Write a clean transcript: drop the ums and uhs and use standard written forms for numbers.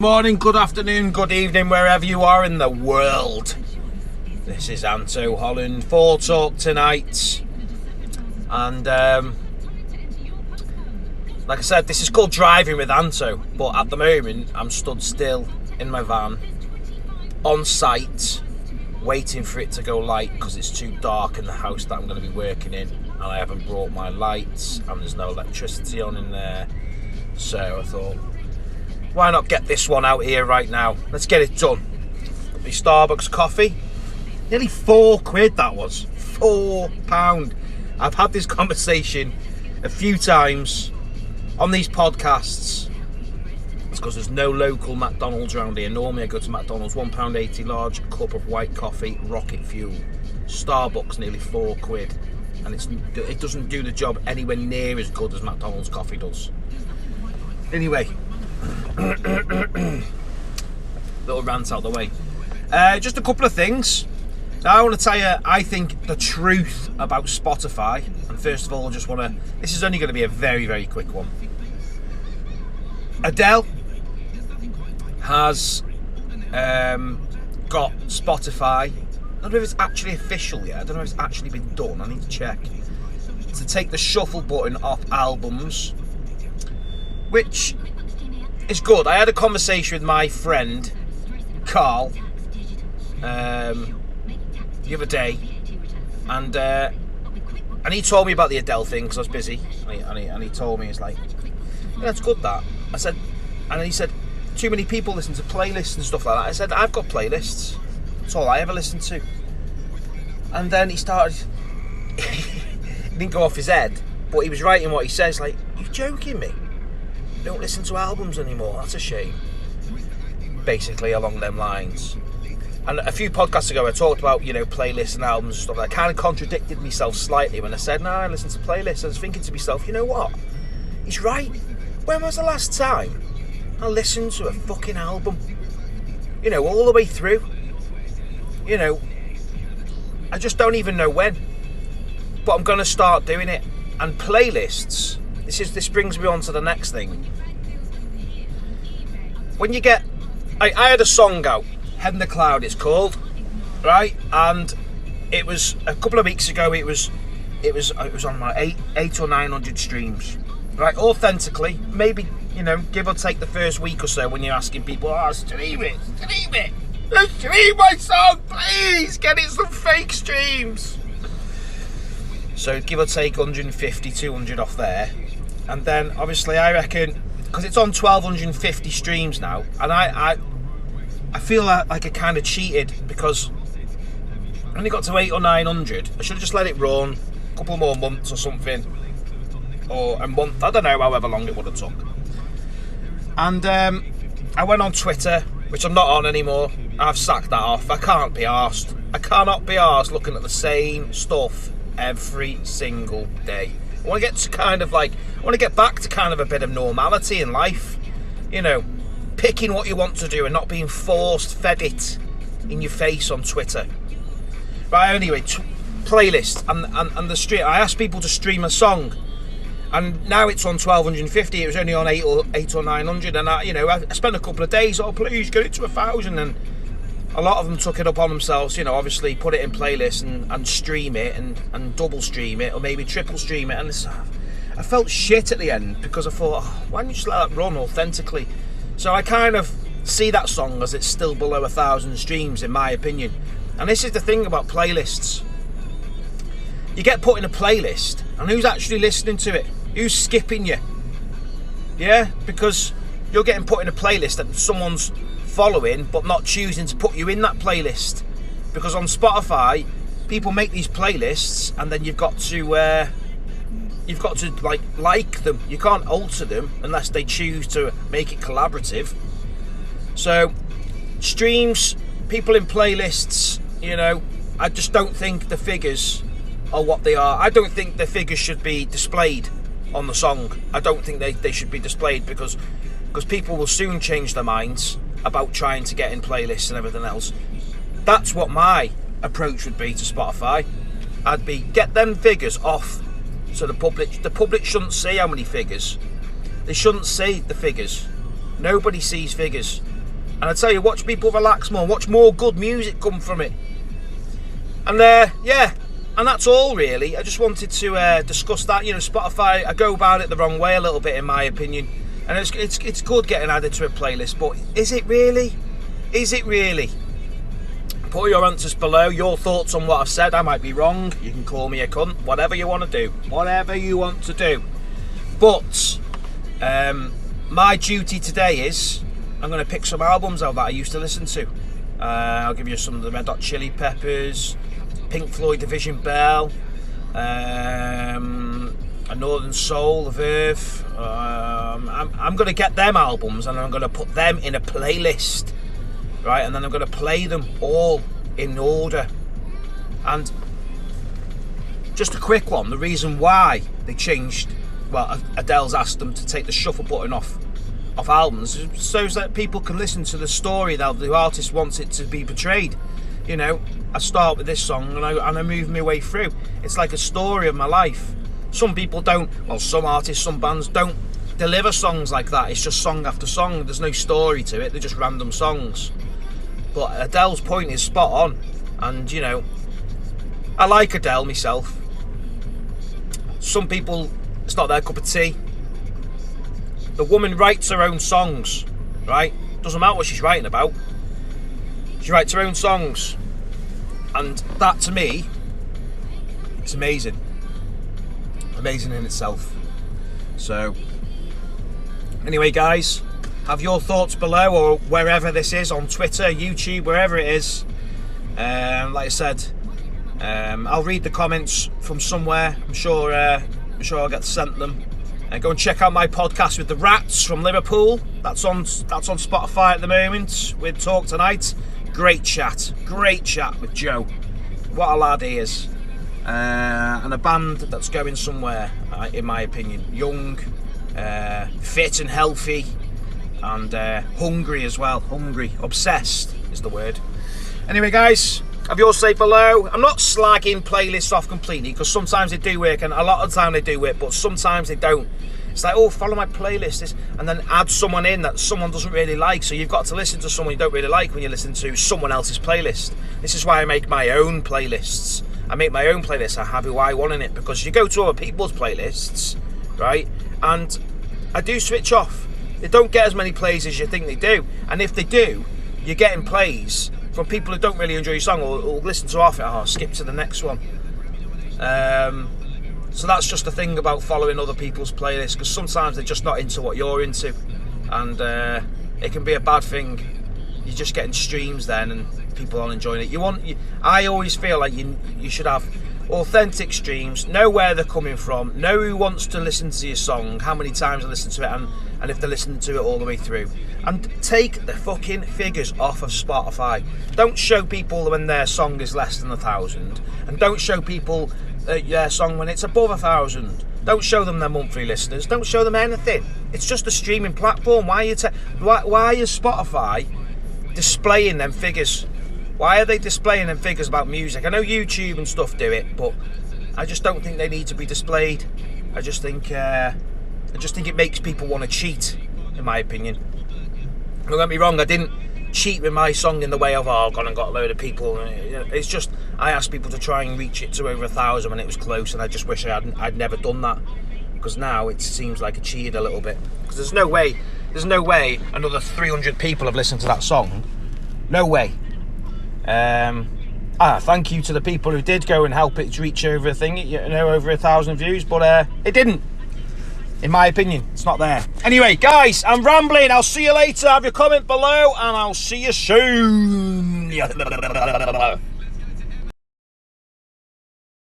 Morning, good afternoon, good evening, wherever you are in the world. This is Anto Holland for Talk tonight. And like I said, this is called Driving with Anto. But at the moment, I'm stood still in my van, on site, waiting for it to go light because it's too dark in the house that I'm going to be working in. And I haven't brought my lights and there's no electricity on in there. So I thought, why not get this one out here right now? Let's get it done. Got my Starbucks coffee. Nearly £4 that was. £4. I've had this conversation a few times on these podcasts. It's because there's no local McDonald's around here. Normally I go to McDonald's, £1.80 large cup of white coffee, rocket fuel. Starbucks nearly £4. And it doesn't do the job anywhere near as good as McDonald's coffee does. Anyway. Little rant out the way. Just a couple of things. Now I want to tell you, I think the truth about Spotify. And first of all, I just want to. This is only going to be a very, very quick one. Adele has got Spotify. I don't know if it's actually official yet. I don't know if it's actually been done. I need to check. To take the shuffle button off albums, which is good. I had a conversation with my friend Carl the other day, and he told me about the Adele thing because I was busy, and he told me, it's like, yeah, that's good that. I said, and he said, too many people listen to playlists and stuff like that. I said, I've got playlists. That's all I ever listen to. And then he started. He didn't go off his head, but he was writing what he says. Like, you're joking me. Don't listen to albums anymore, that's a shame. Basically along them lines. And a few podcasts ago I talked about, playlists and albums and stuff. I kind of contradicted myself slightly when I said, no, I listen to playlists. I was thinking to myself, you know what? He's right. When was the last time I listened to a fucking album? All the way through. I just don't even know when. But I'm going to start doing it. And playlists, this brings me on to the next thing. When you get, I had a song out, Head in the Cloud it's called, right? And it was a couple of weeks ago. It was on my 800 or 900 streams, right? Authentically, maybe give or take the first week or so when you're asking people, stream it, stream my song, please, get it some fake streams. So give or take 150, 200 off there. And then, obviously, I reckon, because it's on 1,250 streams now, and I feel like I kind of cheated because I only got to 800 or 900. I should have just let it run a couple more months or something, or a month, I don't know, however long it would have took. And I went on Twitter, which I'm not on anymore. I've sacked that off. I can't be arsed. I cannot be arsed looking at the same stuff every single day. I want to get back to kind of a bit of normality in life. Picking what you want to do and not being fed it in your face on Twitter. But anyway, playlist and the stream. I asked people to stream a song, and now it's on 1,250. It was only on 800 or 900, and I spent a couple of days. Oh, please get it to 1,000, and a lot of them took it up on themselves, obviously put it in playlists and stream it and double stream it or maybe triple stream it. And I felt shit at the end because I thought, why don't you just let that run authentically? So I kind of see that song as it's still below 1,000 streams in my opinion. And this is the thing about playlists. You get put in a playlist and who's actually listening to it? Who's skipping you? Yeah, because you're getting put in a playlist that someone's following but not choosing to put you in that playlist, because on Spotify people make these playlists and then you've got to like them. You can't alter them unless they choose to make it collaborative. So streams, people in playlists, I just don't think the figures are what they are. I don't think the figures should be displayed on the song. I don't think they should be displayed because people will soon change their minds about trying to get in playlists and everything else. That's what my approach would be to Spotify. I'd be, get them figures off so the public shouldn't see how many figures. They shouldn't see the figures. Nobody sees figures. And I tell you, watch people relax more, watch more good music come from it. And yeah, and that's all really. I just wanted to discuss that. You know, Spotify, I go about it the wrong way a little bit in my opinion. And it's good getting added to a playlist, but is it really? Is it really? Put your answers below, your thoughts on what I've said. I might be wrong, you can call me a cunt, whatever you want to do. Whatever you want to do. But my duty today is, I'm going to pick some albums out that I used to listen to. I'll give you some of the Red Hot Chili Peppers, Pink Floyd, Division Bell, A Northern Soul, The Verve. I'm going to get them albums and I'm going to put them in a playlist, right? And then I'm going to play them all in order. And just a quick one, the reason why they changed, well, Adele's asked them to take the shuffle button off albums so that people can listen to the story that the artist wants it to be portrayed. You know, I start with this song and I move my way through. It's like a story of my life. Some people don't, well, some artists, some bands don't deliver songs like that. It's just song after song. There's no story to it. They're just random songs. But Adele's point is spot on. And, you know, I like Adele myself. Some people, it's not their cup of tea. The woman writes her own songs, right? Doesn't matter what she's writing about. She writes her own songs. And that, to me, it's amazing. Amazing in itself. So, anyway, guys, have your thoughts below or wherever this is, on Twitter, YouTube, wherever it is. Like I said, I'll read the comments from somewhere. I'm sure I'll get sent them. Go and check out my podcast with the Rats from Liverpool. That's on Spotify at the moment with Talk Tonight. Great chat with Joe. What a lad he is. And a band that's going somewhere, in my opinion. Young, fit and healthy, and hungry as well. Hungry, obsessed is the word. Anyway, guys, have your say below. I'm not slagging playlists off completely because sometimes they do work, and a lot of the time they do work, but sometimes they don't. It's like, oh, follow my playlist, and then add someone in that someone doesn't really like. So you've got to listen to someone you don't really like when you listen to someone else's playlist. This is why I make my own playlists. I make my own playlists. I have who I want in it, because you go to other people's playlists, right? And I do switch off. They don't get as many plays as you think they do. And if they do, you're getting plays from people who don't really enjoy your song or listen to half it, or skip to the next one. So that's just the thing about following other people's playlists, because sometimes they're just not into what you're into, and it can be a bad thing. You're just getting streams then, and people aren't enjoying it. I always feel like you should have authentic streams, know where they're coming from, know who wants to listen to your song, how many times they listen to it, and if they're listening to it all the way through. And take the fucking figures off of Spotify. Don't show people when their song is less than 1,000, and don't show people their song when it's above 1,000. Don't show them their monthly listeners. Don't show them anything. It's just a streaming platform. Why is Spotify displaying them figures? Why are they displaying them figures about music? I know YouTube and stuff do it, but I just don't think they need to be displayed. I just think it makes people want to cheat, in my opinion. Don't get me wrong, I didn't cheat with my song in the way of, I've gone and got a load of people. It's just, I asked people to try and reach it to over 1,000 when it was close, and I just wish I'd never done that, because now it seems like I cheated a little bit. Because there's no way another 300 people have listened to that song. No way. Thank you to the people who did go and help it reach over over 1,000 views, but it didn't. In my opinion, it's not there. Anyway, guys, I'm rambling. I'll see you later. Have your comment below, and I'll see you soon.